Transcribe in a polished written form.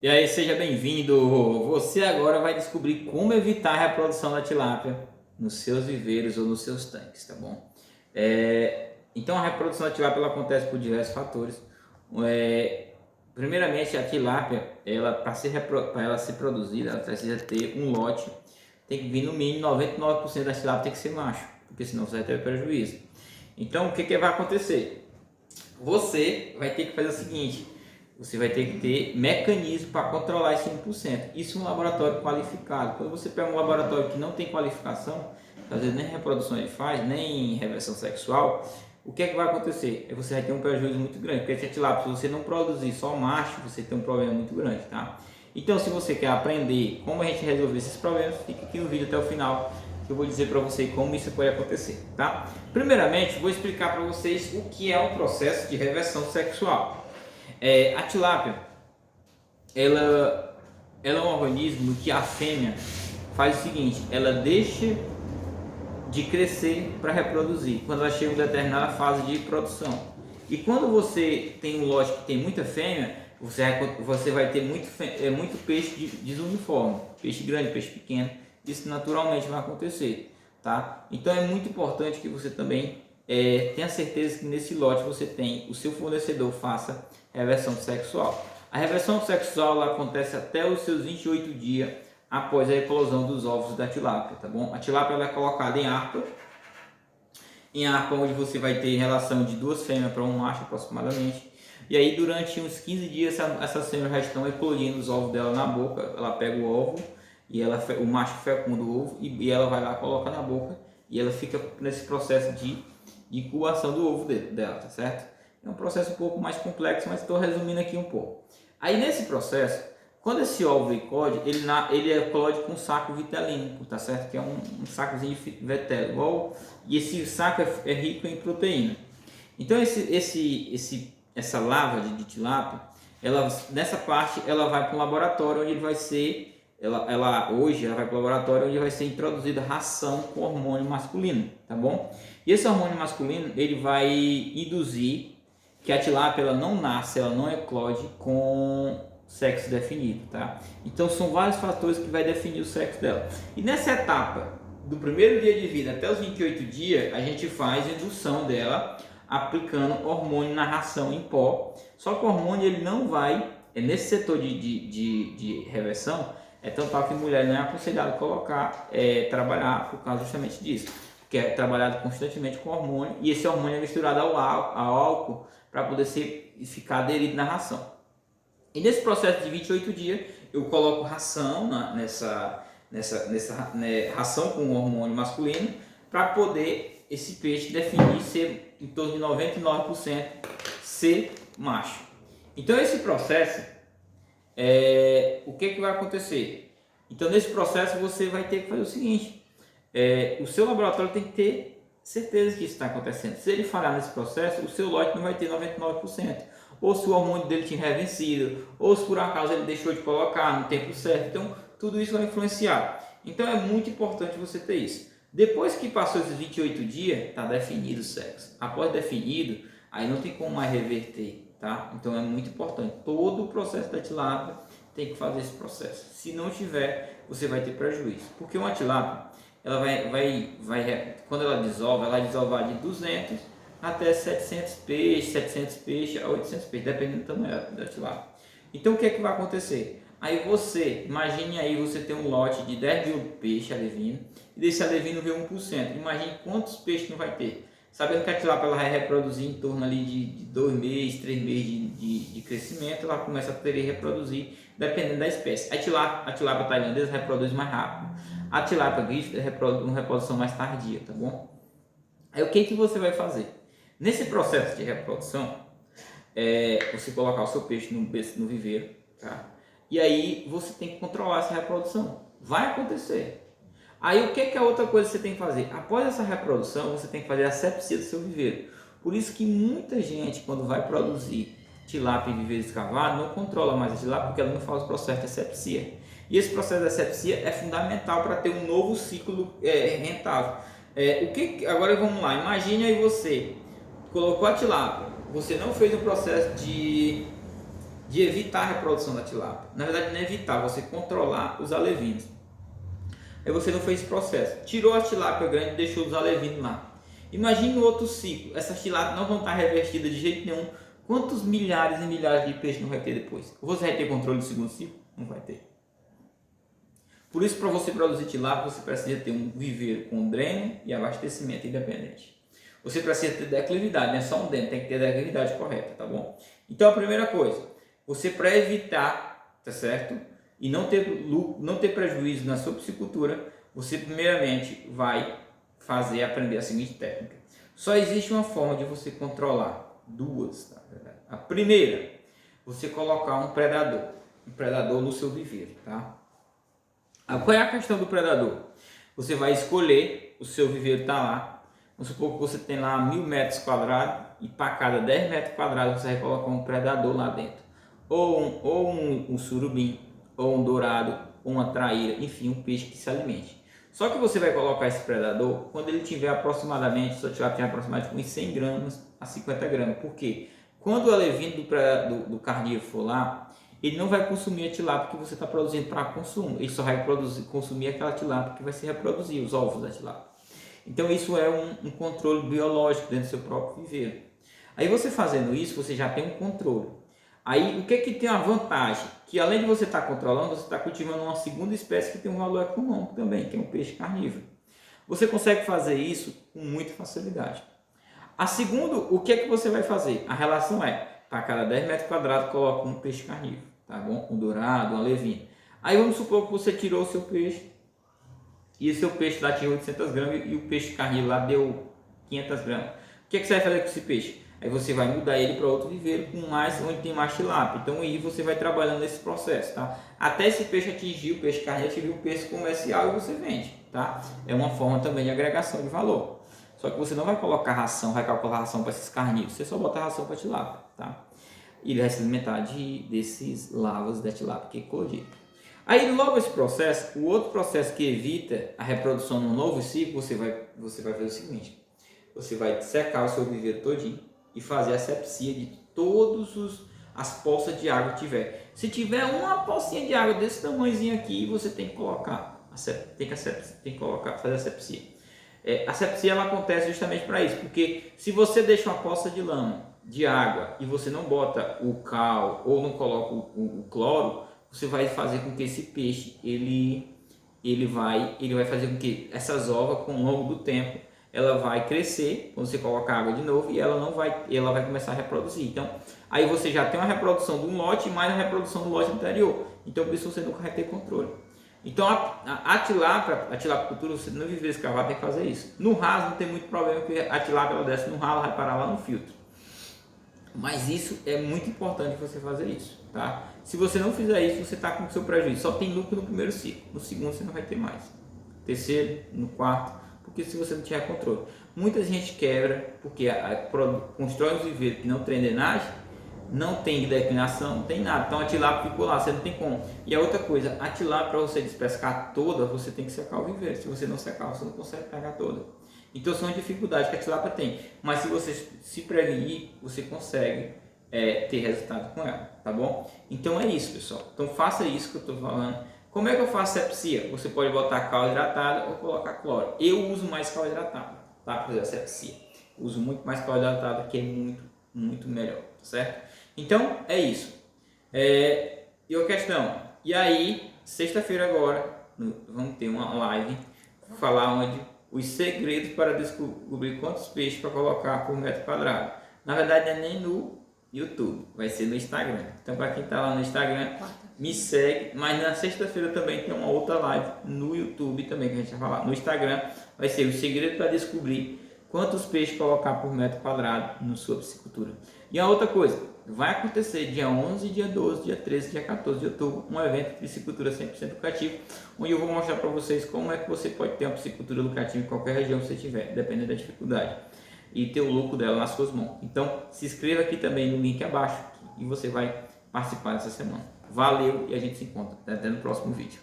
E aí, seja bem-vindo! Você agora vai descobrir como evitar a reprodução da tilápia nos seus viveiros ou nos seus tanques, tá bom? Então, a reprodução da tilápia ela acontece por diversos fatores. Primeiramente, a tilápia, para ela ser produzida, ela precisa ter um lote, tem que vir no mínimo 99% da tilápia tem que ser macho, porque senão você vai ter prejuízo. Então, o que vai acontecer? Você vai ter que fazer o seguinte: você vai ter que ter mecanismo para controlar esse 1%. Isso é um laboratório qualificado. Quando você pega um laboratório que não tem qualificação, às vezes nem reprodução ele faz, nem reversão sexual, o que vai acontecer? Você vai ter um prejuízo muito grande, porque se você não produzir só macho, você tem um problema muito grande, tá? Então, se você quer aprender como a gente resolver esses problemas, fica aqui no vídeo até o final, que eu vou dizer para você como isso pode acontecer, tá? Primeiramente, vou explicar para vocês o que é um processo de reversão sexual. A tilápia, ela é um organismo que a fêmea faz o seguinte: ela deixa de crescer para reproduzir quando ela chega em determinada fase de produção. E quando você tem um lote que tem muita fêmea, você vai ter muito peixe desuniforme, peixe grande, peixe pequeno. Isso naturalmente vai acontecer, tá? Então é muito importante que você também tenha certeza que nesse lote você tem o seu fornecedor faça reversão sexual. A reversão sexual ela acontece até os seus 28 dias após a eclosão dos ovos da tilápia, tá bom? A tilápia ela é colocada em arpa onde você vai ter relação de duas fêmeas para um macho aproximadamente. E aí durante uns 15 dias essas fêmeas já estão eclodindo os ovos dela na boca. Ela pega o ovo e o macho fecunda o ovo e ela vai lá, coloca na boca e ela fica nesse processo de incubação do ovo dela, tá certo? É um processo um pouco mais complexo, mas estou resumindo aqui um pouco. Aí nesse processo, quando esse ovo eclode, ele eclode com um saco vitelínico, tá certo? Que é um sacozinho de vitelo, e esse saco é rico em proteína. Então essa lava de tilápia, nessa parte ela vai para o laboratório onde ele vai ser hoje ela vai para o laboratório onde vai ser introduzida ração com hormônio masculino, tá bom? E esse hormônio masculino ele vai induzir que a tilápia ela não nasce, ela não eclode com sexo definido, tá? Então são vários fatores que vai definir o sexo dela. E nessa etapa do primeiro dia de vida até os 28 dias, a gente faz a indução dela aplicando hormônio na ração em pó. Só que o hormônio ele não vai, nesse setor de reversão, é tão tal que mulher não é aconselhado colocar, trabalhar por causa justamente disso, que é trabalhado constantemente com hormônio, e esse hormônio é misturado ao álcool para poder ficar aderido na ração. E nesse processo de 28 dias, eu coloco ração nessa ração com hormônio masculino, para poder esse peixe definir ser em torno de 99% ser macho. Então esse processo, o que vai acontecer? Então nesse processo você vai ter que fazer o seguinte: o seu laboratório tem que ter certeza que isso está acontecendo. Se ele falhar nesse processo, o seu lote não vai ter 99%. Ou se o hormônio dele tinha vencido, ou se por acaso ele deixou de colocar no tempo certo. Então tudo isso vai influenciar. Então é muito importante você ter isso. Depois que passou esses 28 dias, está definido o sexo. Após definido, aí não tem como mais reverter, tá? Então é muito importante. Todo o processo da tilápia tem que fazer esse processo. Se não tiver, você vai ter prejuízo. Porque uma tilápia, ela quando ela vai desovar de 200 até 700 peixes a 800 peixes, dependendo do tamanho da tilápia. Então o que vai acontecer? Aí imagine aí você tem um lote de 10 mil peixes alevino, e desse alevino vê 1%. Imagine quantos peixes não vai ter. Sabendo que a tilápia ela vai reproduzir em torno ali de 2 meses, 3 meses de crescimento, ela começa a querer reproduzir, dependendo da espécie. A tilápia tailandesa reproduz mais rápido. A tilápia grife reproduz uma reprodução mais tardia, tá bom? Aí o que você vai fazer? Nesse processo de reprodução, você colocar o seu peixe no viveiro, tá? E aí você tem que controlar essa reprodução. Vai acontecer. Aí o que é a outra coisa que você tem que fazer? Após essa reprodução, você tem que fazer a asepsia do seu viveiro. Por isso que muita gente, quando vai produzir tilápia em viveiro escavado, não controla mais a tilápia, porque ela não faz o processo de asepsia. E esse processo de asepsia é fundamental para ter um novo ciclo rentável. Agora vamos lá, imagine aí você colocou a tilápia, você não fez o processo de evitar a reprodução da tilápia. Na verdade, não é evitar, você controlar os alevinos. Aí você não fez esse processo. Tirou a tilápia grande e deixou os alevinos lá. Imagine no outro ciclo. Essas tilápias não vão estar revestidas de jeito nenhum. Quantos milhares e milhares de peixes não vai ter depois? Você vai ter controle do segundo ciclo? Não vai ter. Por isso, para você produzir tilápia, você precisa ter um viveiro com dreno e abastecimento independente. Você precisa ter declividade, não é só um dreno, tem que ter a declividade correta, tá bom? Então, a primeira coisa, você para evitar, tá certo? E não ter prejuízo na sua piscicultura, você primeiramente vai aprender a seguinte técnica. Só existe uma forma de você controlar, duas, tá? A primeira, você colocar um predador no seu viveiro, tá? Qual é a questão do predador? Você vai escolher, o seu viveiro está lá, vamos supor que você tem lá 1000 metros quadrados e para cada 10 metros quadrados você vai colocar um predador lá dentro. Ou um surubim, ou um dourado, ou uma traíra, enfim, um peixe que se alimente. Só que você vai colocar esse predador quando ele tiver aproximadamente, sua tilápia tiver aproximadamente uns 100 gramas a 50 gramas. Por quê? Quando o alevino do carnívoro for lá, ele não vai consumir a tilápia que você está produzindo para consumo. Ele só vai consumir aquela tilápia que vai se reproduzir, os ovos da tilápia. Então isso é um controle biológico dentro do seu próprio viveiro. Aí você fazendo isso, você já tem um controle. Aí o que tem a vantagem? Que além de você estar controlando, você está cultivando uma segunda espécie que tem um valor econômico também, que é um peixe carnívoro. Você consegue fazer isso com muita facilidade. A segundo, o que você vai fazer? A relação é, para cada 10 metros quadrados, coloca um peixe carnívoro, tá bom? Um dourado, um alevino. Aí vamos supor que você tirou o seu peixe, e o seu peixe lá tinha 800 gramas, e o peixe carnívoro lá deu 500 gramas. O que você vai fazer com esse peixe? Aí você vai mudar ele para outro viveiro onde tem mais tilápia. Então aí você vai trabalhando nesse processo, tá? Até esse peixe atingir o peixe carnívoro, atingir o peixe comercial e você vende, tá? É uma forma também de agregação de valor. Só que você não vai colocar ração, vai calcular ração para esses carnívoros, você só bota ração para tilápia, tá? E ele vai se alimentar desses lavas da tilápia que é eclodiram. Aí logo esse processo, o outro processo que evita a reprodução no novo ciclo, você vai fazer o seguinte: você vai secar o seu viveiro todinho e fazer a asepsia de todas as poças de água que tiver. Se tiver uma pocinha de água desse tamanhozinho aqui, você tem que colocar, fazer a asepsia. A asepsia ela acontece justamente para isso, porque se você deixa uma poça de lama, de água, e você não bota o cal ou não coloca o cloro, você vai fazer com que esse peixe ele vai fazer com que essas ovas, com o longo do tempo, ela vai crescer quando você coloca água de novo e ela vai começar a reproduzir. Então, aí você já tem uma reprodução de um lote mais a reprodução do lote anterior. Então, por isso você nunca vai ter controle. Então, a tilapicultura, você não viver escavado, tem que fazer isso. No raso não tem muito problema, porque a tilápia ela desce no ralo, vai parar lá no filtro. Mas isso é muito importante você fazer isso, tá? Se você não fizer isso, você está com o seu prejuízo. Só tem lucro no primeiro ciclo, no segundo você não vai ter mais. Terceiro, no quarto, porque se você não tiver controle. Muita gente quebra porque constrói um viveiro que não tem drenagem, não tem declinação, não tem nada. Então a tilápia ficou lá, você não tem como. E a outra coisa, a tilápia para você despescar toda, você tem que secar o viveiro. Se você não secar, você não consegue pegar toda. Então são dificuldades que a tilápia tem. Mas se você se prevenir, você consegue ter resultado com ela, tá bom? Então é isso, pessoal. Então faça isso que eu estou falando. Como é que eu faço asepsia? Você pode botar cal hidratada ou colocar cloro. Eu uso mais cal hidratada, tá? Para fazer asepsia. Uso muito mais cal hidratada, que é muito, muito melhor, tá certo? Então é isso. E a questão, e aí, sexta-feira agora, vamos ter uma live, falar onde os segredos para descobrir quantos peixes para colocar por metro quadrado. Na verdade, não é nem no YouTube, vai ser no Instagram. Então, para quem está lá no Instagram, me segue. Mas na sexta-feira também tem uma outra live no YouTube também que a gente vai falar. No Instagram vai ser os segredos para descobrir quantos peixes colocar por metro quadrado na sua piscicultura. E a outra coisa, vai acontecer dia 11, dia 12, dia 13, dia 14 de outubro, um evento de piscicultura 100% lucrativo, onde eu vou mostrar para vocês como é que você pode ter uma piscicultura lucrativa em qualquer região que você tiver, dependendo da dificuldade, e ter o lucro dela nas suas mãos. Então, se inscreva aqui também no link abaixo e você vai participar dessa semana. Valeu e a gente se encontra até no próximo vídeo.